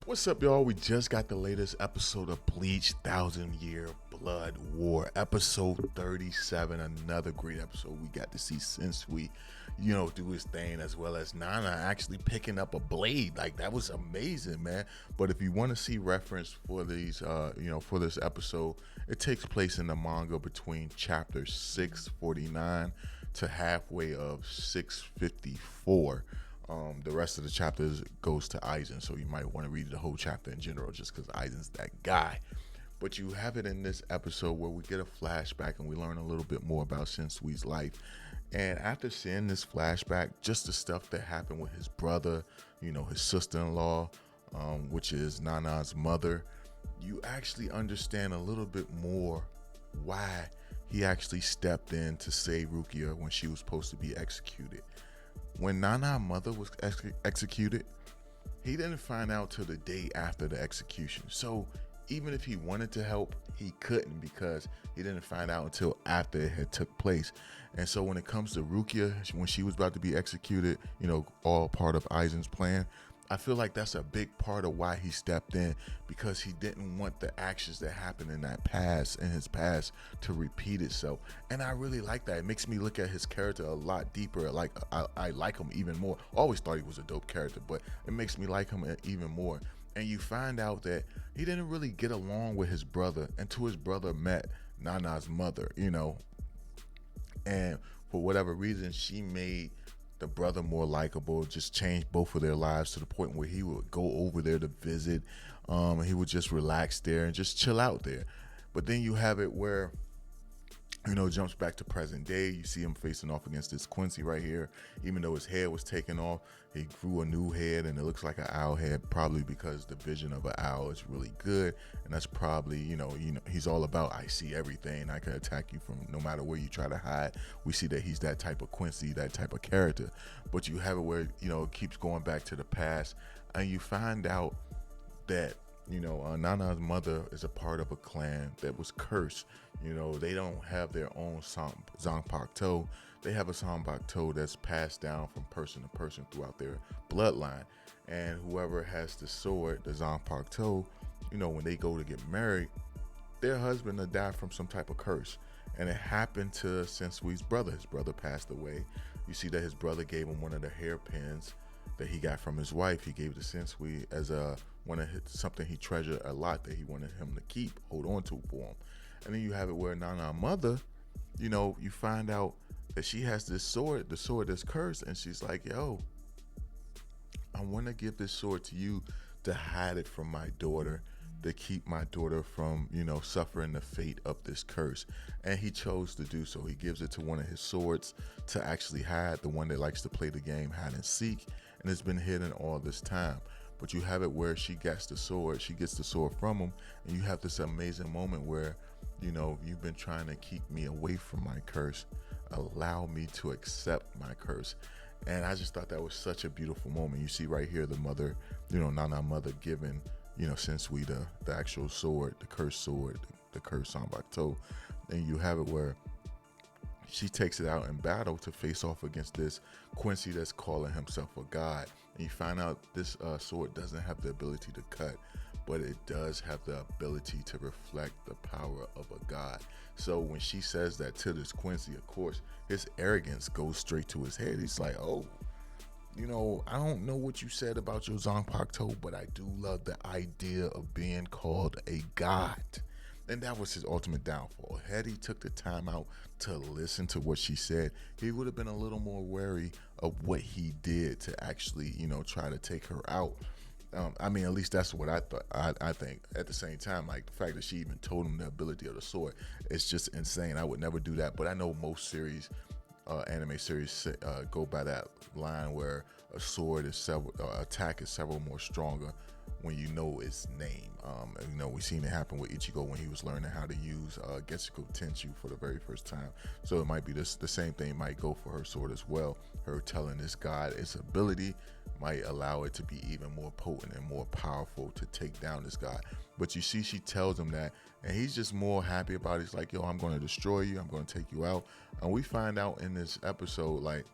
What's up, y'all? We just got the latest episode of Bleach 1000-Year Blood War, episode 37. Another great episode. We got to see Shunsui, do his thing, as well as Nana actually picking up a blade. Like, that was amazing, man. But if you want to see reference for these, for this episode, it takes place in the manga between chapter 649 to halfway of 654. The rest of the chapters goes to Aizen, so you might want to read the whole chapter in general just because Aizen's that guy. But you have it in this episode where we get a flashback and we learn a little bit more about Shinsui's life. And after seeing this flashback, just the stuff that happened with his brother, his sister-in-law, which is Nana's mother, you actually understand a little bit more why he actually stepped in to save Rukia when she was supposed to be executed. When Nana's mother was executed, he didn't find out till the day after the execution. So even if he wanted to help, he couldn't because he didn't find out until after it had took place. And so when it comes to Rukia, when she was about to be executed, all part of Aizen's plan, I feel like that's a big part of why he stepped in, because he didn't want the actions that happened in his past to repeat itself. And I really like that. It makes me look at his character a lot deeper. Like I like him even more. Always thought he was a dope character, but it makes me like him even more. And you find out that he didn't really get along with his brother until his brother met Nana's mother, and for whatever reason, she made the brother more likable, just changed both of their lives to the point where he would go over there to visit. He would just relax there and just chill out there. But then you have it where, jumps back to present day. You see him facing off against this Quincy right here. Even though his head was taken off, he grew a new head and it looks like an owl head, probably because the vision of an owl is really good. And that's probably, he's all about, I see everything. I can attack you from no matter where you try to hide. We see that he's that type of Quincy, that type of character. But you have it where, it keeps going back to the past, and you find out that Nana's mother is a part of a clan that was cursed. They don't have their own Zanpakuto. They have a Zanpakuto that's passed down from person to person throughout their bloodline. And whoever has the sword, the Zanpakuto, when they go to get married, their husband will die from some type of curse. And it happened to Sensui's brother. His brother passed away. You see that his brother gave him one of the hairpins that he got from his wife. He gave to Sensui as something he treasured a lot, that he wanted him to hold on to for him. And then you have it where Nana's mother, you find out that she has this sword, the sword that's cursed, and she's like, yo, I want to give this sword to you to hide it from my daughter, to keep my daughter from, suffering the fate of this curse. And he chose to do so. He gives it to one of his swords to actually hide, the one that likes to play the game hide and seek, and it's been hidden all this time. But you have it where she gets the sword from him, and you have this amazing moment where, you've been trying to keep me away from my curse. Allow me to accept my curse. And I just thought that was such a beautiful moment. You see right here the mother, Nana's mother giving, Sensui the actual sword, the cursed sword, the cursed Zanpakuto. And you have it where she takes it out in battle to face off against this Quincy that's calling himself a god. And you find out this sword doesn't have the ability to cut, but it does have the ability to reflect the power of a god. So when she says that to this Quincy, of course, his arrogance goes straight to his head. He's like, oh, I don't know what you said about your Zanpakuto, but I do love the idea of being called a god. And that was his ultimate downfall. Had he took the time out to listen to what she said, he would have been a little more wary of what he did to actually, try to take her out. At least that's what I thought. I think at the same time, like the fact that she even told him the ability of the sword, it's just insane. I would never do that. But I know most anime series go by that line where a sword is attack is several more stronger when you know its name. We've seen it happen with Ichigo when he was learning how to use Getsuko Tenshu for the very first time. So it might be the same thing might go for her sword as well. Her telling this god its ability might allow it to be even more potent and more powerful to take down this god. But you see, she tells him that, and he's just more happy about it. He's like, yo, I'm going to destroy you. I'm going to take you out. And we find out in this episode, like,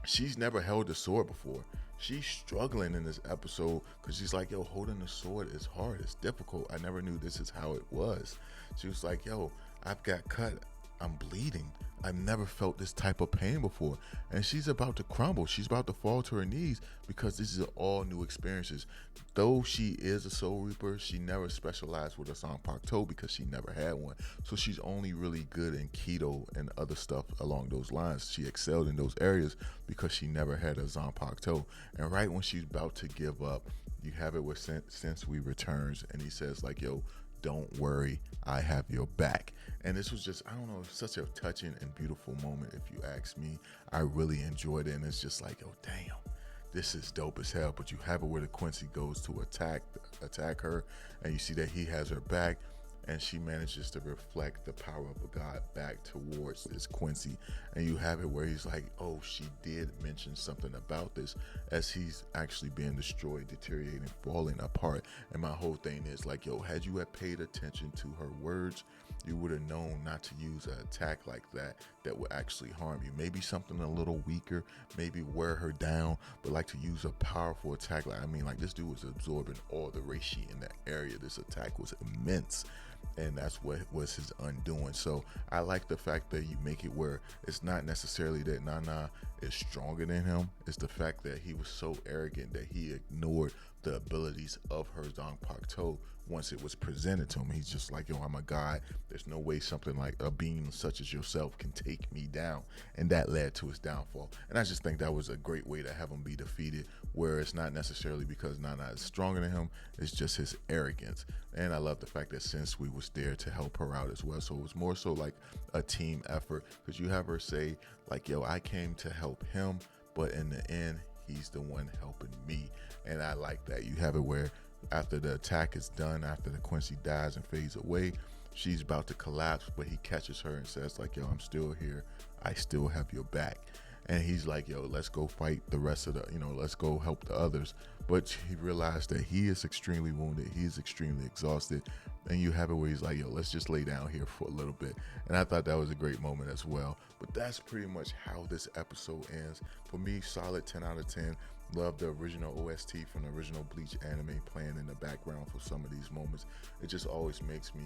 she's never held a sword before. she's struggling in this episode because she's like, yo, holding the sword is hard, it's difficult. I never knew this is how it was. She was like, yo, I've got cut, I'm bleeding. I've never felt this type of pain before. And she's about to crumble. She's about to fall to her knees because this is all new experiences. Though she is a Soul Reaper, she never specialized with a Zanpakuto because she never had one. So she's only really good in Keto and other stuff along those lines. She excelled in those areas because she never had a Zanpakuto. And right when she's about to give up, you have it where Sensui returns and he says like, yo, don't worry, I have your back. And this was just, I don't know, such a touching and beautiful moment if you ask me. I really enjoyed it, and it's just like, oh damn, this is dope as hell. But you have it where the Quincy goes to attack her, and you see that he has her back, and she manages to reflect the power of a god back towards this Quincy. And you have it where he's like, oh, she did mention something about this as he's actually being destroyed, deteriorating, falling apart. And my whole thing is like, yo, had you had paid attention to her words, you would have known not to use an attack like that would actually harm you. Maybe something a little weaker, maybe wear her down, but like to use a powerful attack. Like, I mean, like this dude was absorbing all the reishi in that area. This attack was immense. And that's what was his undoing. So I like the fact that you make it where it's not necessarily that Nana is stronger than him. It's the fact that he was so arrogant that he ignored the abilities of her Zanpakuto once it was presented to him. He's just like, yo, I'm a god. There's no way something like a being such as yourself can take me down. And that led to his downfall. And I just think that was a great way to have him be defeated, where it's not necessarily because Nana is stronger than him, it's just his arrogance. And I love the fact that Sensui was there to help her out as well. So it was more so like a team effort, because you have her say like, yo, I came to help him, but in the end, he's the one helping me. And I like that. You have it where after the attack is done, after the Quincy dies and fades away, she's about to collapse, but he catches her and says like, yo, I'm still here, I still have your back. And he's like, yo, let's go fight the rest of the, let's go help the others. But he realized that he is extremely wounded, he is extremely exhausted. And you have it where he's like, yo, let's just lay down here for a little bit. And I thought that was a great moment as well. But that's pretty much how this episode ends. For me, solid 10 out of 10. Love the original OST from the original Bleach anime playing in the background for some of these moments. It just always makes me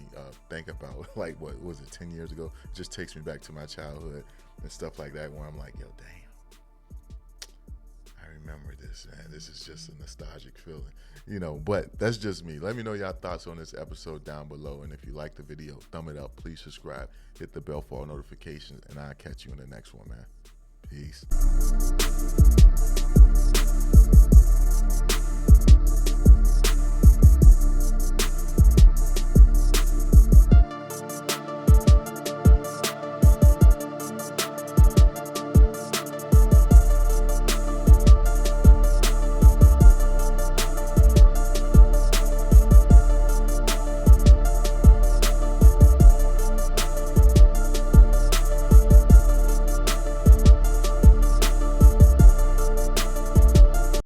think about, like, what was it, 10 years ago? It just takes me back to my childhood and stuff like that, where I'm like, yo, damn, I remember this, man. This is just a nostalgic feeling, but that's just me. Let me know your thoughts on this episode down below. And if you like the video, thumb it up, please subscribe, hit the bell for all notifications, and I'll catch you in the next one, man. Peace.